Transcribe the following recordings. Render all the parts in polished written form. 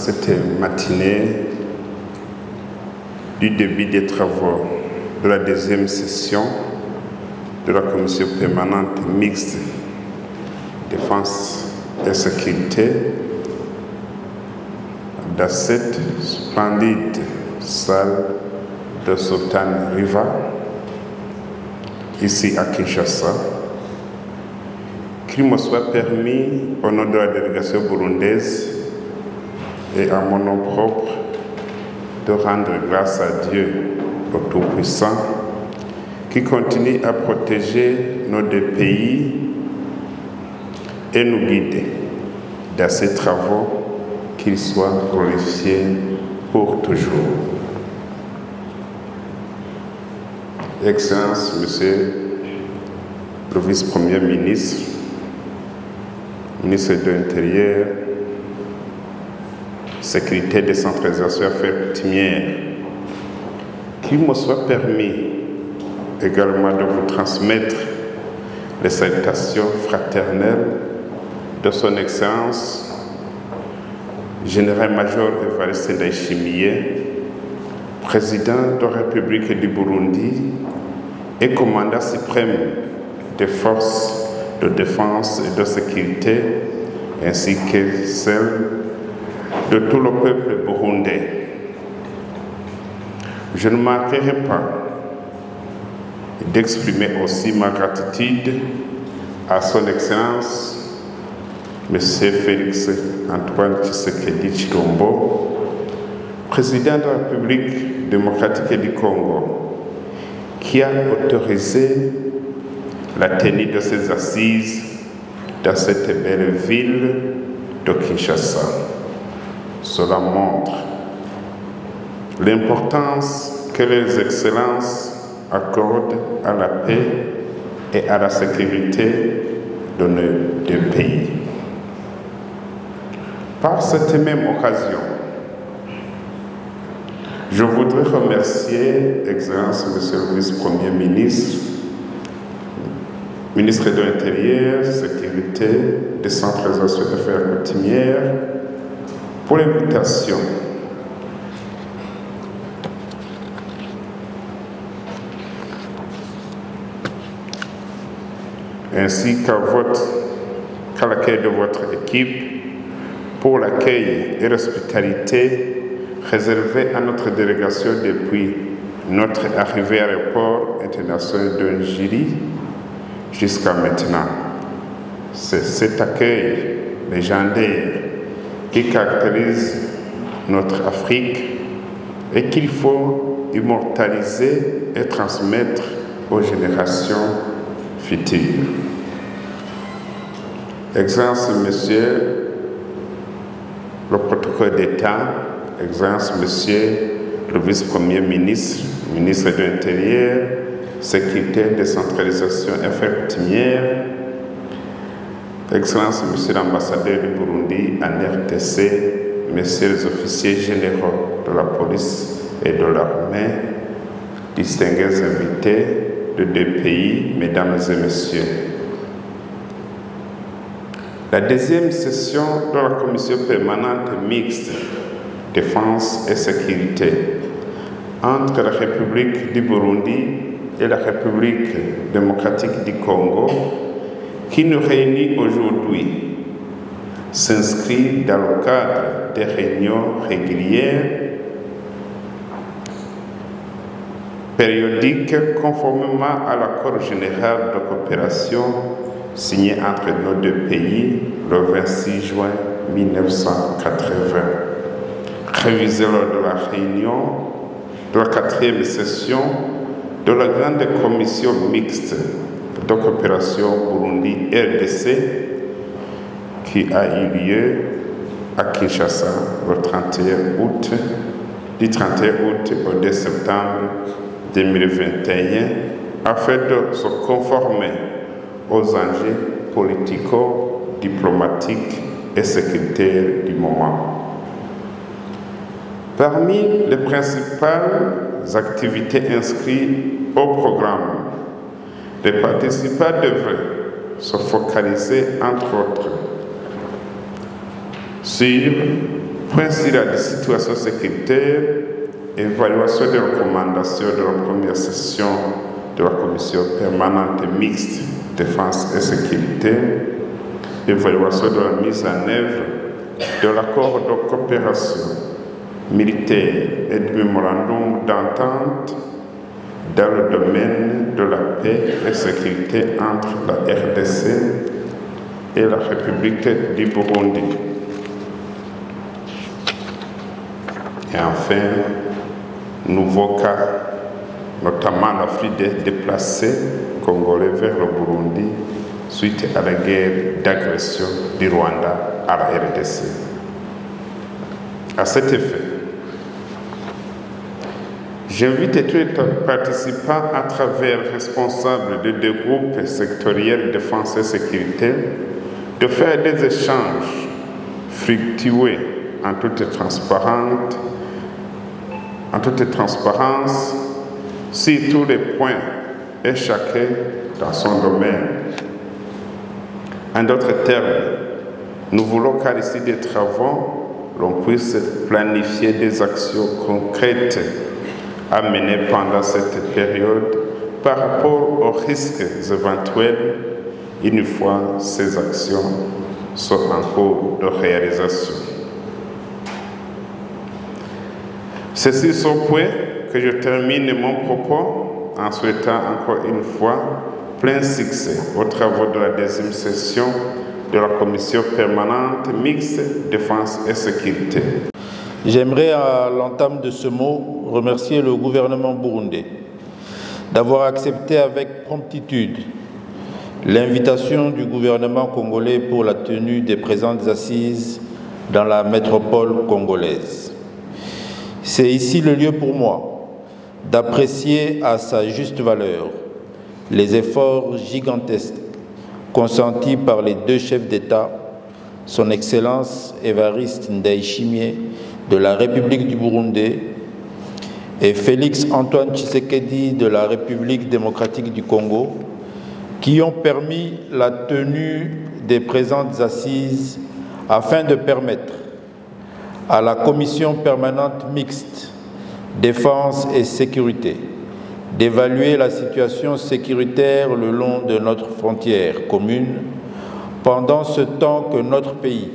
cette matinée du début des travaux de la deuxième session de la commission permanente mixte défense et sécurité dans cette splendide salle de Sultan River, ici à Kinshasa, qu'il me soit permis, au nom de la délégation burundaise et à mon nom propre, de rendre grâce à Dieu, le Tout-Puissant, qui continue à protéger nos deux pays et nous guider dans ces travaux, qu'ils soient glorifiés pour toujours. Excellence, Monsieur le vice-premier ministre, ministre de l'Intérieur, sécurité, décentralisation et affaires coutumières, qu'il me soit permis également de vous transmettre les salutations fraternelles de son Excellence, Général-Major Evariste Ndayishimiye, président de la République du Burundi et commandant suprême des forces de défense et de sécurité, ainsi que celle de tout le peuple burundais. Je ne manquerai pas d'exprimer aussi ma gratitude à son Excellence, M. Félix Antoine Tshisekedi Tshilombo, président de la République démocratique du Congo, qui a autorisé la tenue de ces assises dans cette belle ville de Kinshasa. Cela montre l'importance que les excellences accordent à la paix et à la sécurité de nos deux pays. Par cette même occasion, je voudrais remercier, Excellence, Monsieur le vice-premier ministre, ministre de l'Intérieur, Sécurité, Décentralisation et affaires coutumières, pour l'invitation ainsi qu'à l'accueil de votre équipe pour l'accueil et l'hospitalité réservée à notre délégation depuis notre arrivée à l'aéroport international de Njili jusqu'à maintenant. C'est cet accueil légendaire qui caractérise notre Afrique et qu'il faut immortaliser et transmettre aux générations futures. Excellence, Monsieur le protocole d'État, Excellence, Monsieur le vice-premier ministre, ministre de l'Intérieur, Sécurité, Décentralisation et affaires coutumières, Excellence, Monsieur l'ambassadeur du Burundi en RTC, Messieurs les officiers généraux de la police et de l'armée, distingués invités de deux pays, Mesdames et Messieurs. La deuxième session de la commission permanente mixte défense et sécurité entre la République du Burundi et la République démocratique du Congo, qui nous réunit aujourd'hui, s'inscrit dans le cadre des réunions régulières, périodiques, conformément à l'accord général de coopération signé entre nos deux pays le 26 juin 1980, révisé lors de la réunion de la 4e session de la grande commission mixte de coopération Burundi-RDC qui a eu lieu à Kinshasa le 31 août, du 31 août au 2 septembre 2021, afin de se conformer aux enjeux politico-diplomatiques et sécuritaires du moment. Parmi les principales activités inscrites au programme, les participants devraient se focaliser, entre autres, sur Point sur la situation sécuritaire, évaluation des recommandations de la première session de la commission permanente mixte défense et sécurité, évaluation de la mise en œuvre de l'accord de coopération militaire et du mémorandum d'entente dans le domaine de la paix et sécurité entre la RDC et la République du Burundi. Et enfin, nouveau cas, notamment l'afflux des déplacés congolais vers le Burundi suite à la guerre d'agression du Rwanda à la RDC. À cet effet, j'invite tous les participants à travers responsables de deux groupes sectoriels de défense et sécurité de faire des échanges fructueux en toute transparence sur tous les points et chacun dans son domaine. En d'autres termes, nous voulons qu'à l'issue des travaux, l'on puisse planifier des actions concrètes à mener pendant cette période par rapport aux risques éventuels une fois ces actions sont en cours de réalisation. C'est sur ce point que je termine mon propos en souhaitant encore une fois plein succès aux travaux de la deuxième session de la commission permanente mixte défense et sécurité. J'aimerais à l'entame de ce mot remercier le gouvernement burundais d'avoir accepté avec promptitude l'invitation du gouvernement congolais pour la tenue des présentes assises dans la métropole congolaise. C'est ici le lieu pour moi d'apprécier à sa juste valeur les efforts gigantesques consentis par les deux chefs d'État, son Excellence Évariste Ndayishimiye de la République du Burundi et Félix Antoine Tshisekedi de la République démocratique du Congo, qui ont permis la tenue des présentes assises afin de permettre à la commission permanente mixte défense et sécurité d'évaluer la situation sécuritaire le long de notre frontière commune pendant ce temps que notre pays,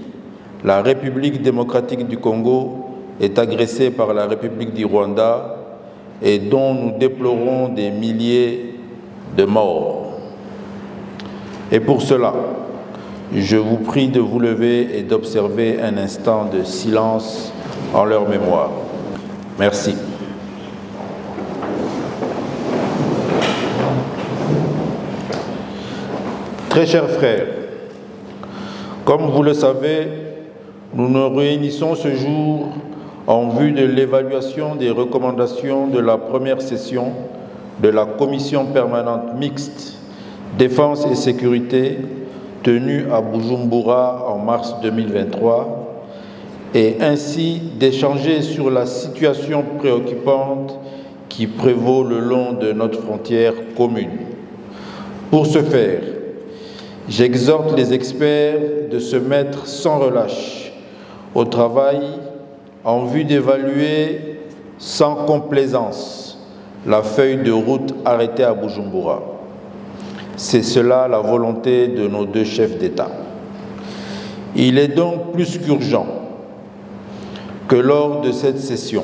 la République démocratique du Congo, est agressé par la République du Rwanda et dont nous déplorons des milliers de morts. Et pour cela, je vous prie de vous lever et d'observer un instant de silence en leur mémoire. Merci. Très chers frères, comme vous le savez, nous nous réunissons ce jour en vue de l'évaluation des recommandations de la première session de la Commission permanente mixte Défense et sécurité tenue à Bujumbura en mars 2023 et ainsi d'échanger sur la situation préoccupante qui prévaut le long de notre frontière commune. Pour ce faire, j'exhorte les experts de se mettre sans relâche au travail en vue d'évaluer sans complaisance la feuille de route arrêtée à Bujumbura. C'est cela la volonté de nos deux chefs d'État. Il est donc plus qu'urgent que lors de cette session,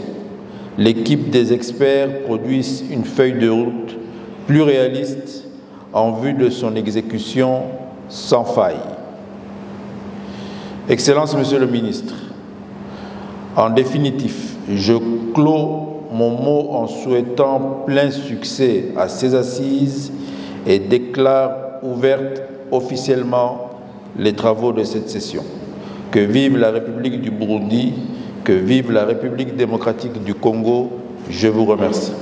l'équipe des experts produise une feuille de route plus réaliste en vue de son exécution sans faille. Excellence, Monsieur le Ministre, en définitif, je clôt mon mot en souhaitant plein succès à ces assises et déclare ouvertes officiellement les travaux de cette session. Que vive la République du Burundi, que vive la République démocratique du Congo. Je vous remercie.